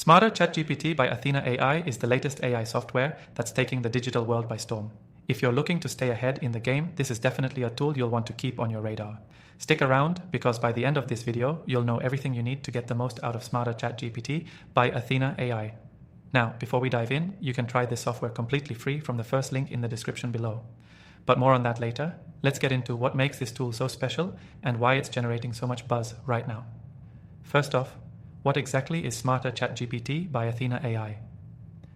Smarter ChatGPT by Athena AI is the latest AI software that's taking the digital world by storm. If you're looking to stay ahead in the game, this is definitely a tool you'll want to keep on your radar. Stick around, because by the end of this video, you'll know everything you need to get the most out of Smarter ChatGPT by Athena AI. Now, before we dive in, you can try this software completely free from the first link in the description below. But more on that later. Let's get into what makes this tool so special and why it's generating so much buzz right now. First off, what exactly is Smarter ChatGPT by Athena AI?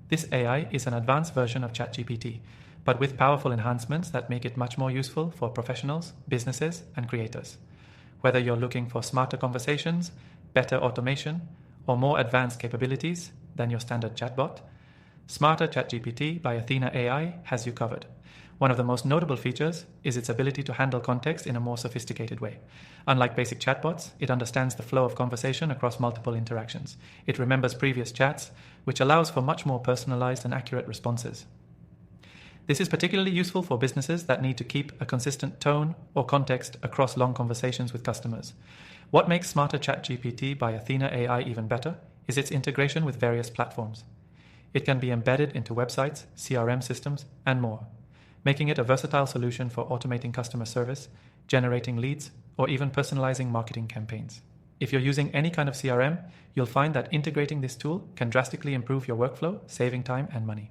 This AI is an advanced version of ChatGPT, but with powerful enhancements that make it much more useful for professionals, businesses, and creators. Whether you're looking for smarter conversations, better automation, or more advanced capabilities than your standard chatbot, Smarter ChatGPT by Athena AI has you covered. One of the most notable features is its ability to handle context in a more sophisticated way. Unlike basic chatbots, it understands the flow of conversation across multiple interactions. It remembers previous chats, which allows for much more personalized and accurate responses. This is particularly useful for businesses that need to keep a consistent tone or context across long conversations with customers. What makes Smarter ChatGPT by Athena AI even better is its integration with various platforms. It can be embedded into websites, CRM systems, and more, making it a versatile solution for automating customer service, generating leads, or even personalizing marketing campaigns. If you're using any kind of CRM, you'll find that integrating this tool can drastically improve your workflow, saving time and money.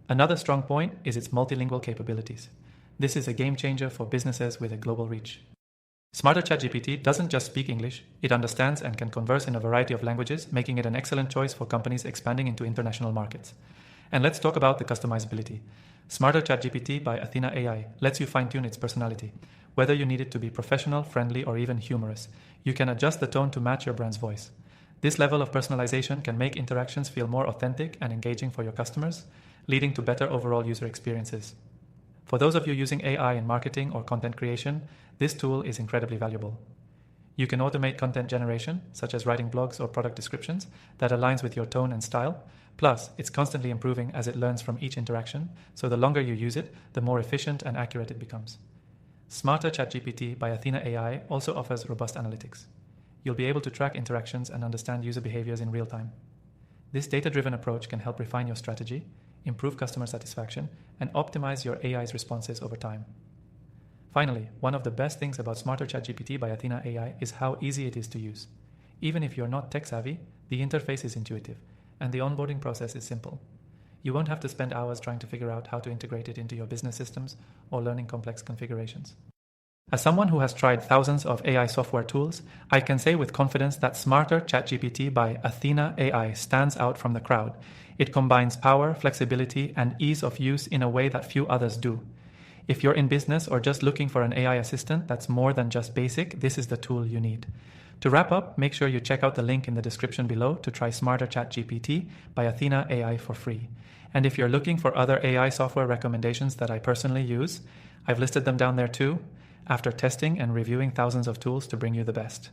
Another strong point is its multilingual capabilities. This is a game changer for businesses with a global reach. Smarter ChatGPT doesn't just speak English, it understands and can converse in a variety of languages, making it an excellent choice for companies expanding into international markets. And let's talk about the customizability. Smarter ChatGPT by Athena AI lets you fine-tune its personality. Whether you need it to be professional, friendly, or even humorous, you can adjust the tone to match your brand's voice. This level of personalization can make interactions feel more authentic and engaging for your customers, leading to better overall user experiences. For those of you using AI in marketing or content creation, this tool is incredibly valuable. You can automate content generation, such as writing blogs or product descriptions, that aligns with your tone and style. Plus, it's constantly improving as it learns from each interaction, so the longer you use it, the more efficient and accurate it becomes. Smarter ChatGPT by Athena AI also offers robust analytics. You'll be able to track interactions and understand user behaviors in real time. This data-driven approach can help refine your strategy, improve customer satisfaction, and optimize your AI's responses over time. Finally, one of the best things about Smarter ChatGPT by Athena AI is how easy it is to use. Even if you're not tech-savvy, the interface is intuitive, and the onboarding process is simple. You won't have to spend hours trying to figure out how to integrate it into your business systems or learning complex configurations. As someone who has tried thousands of AI software tools, I can say with confidence that Smarter ChatGPT by Athena AI stands out from the crowd. It combines power, flexibility, and ease of use in a way that few others do. If you're in business or just looking for an AI assistant that's more than just basic, this is the tool you need. To wrap up, make sure you check out the link in the description below to try Smarter ChatGPT by Athena AI for free. And if you're looking for other AI software recommendations that I personally use, I've listed them down there too, after testing and reviewing thousands of tools to bring you the best.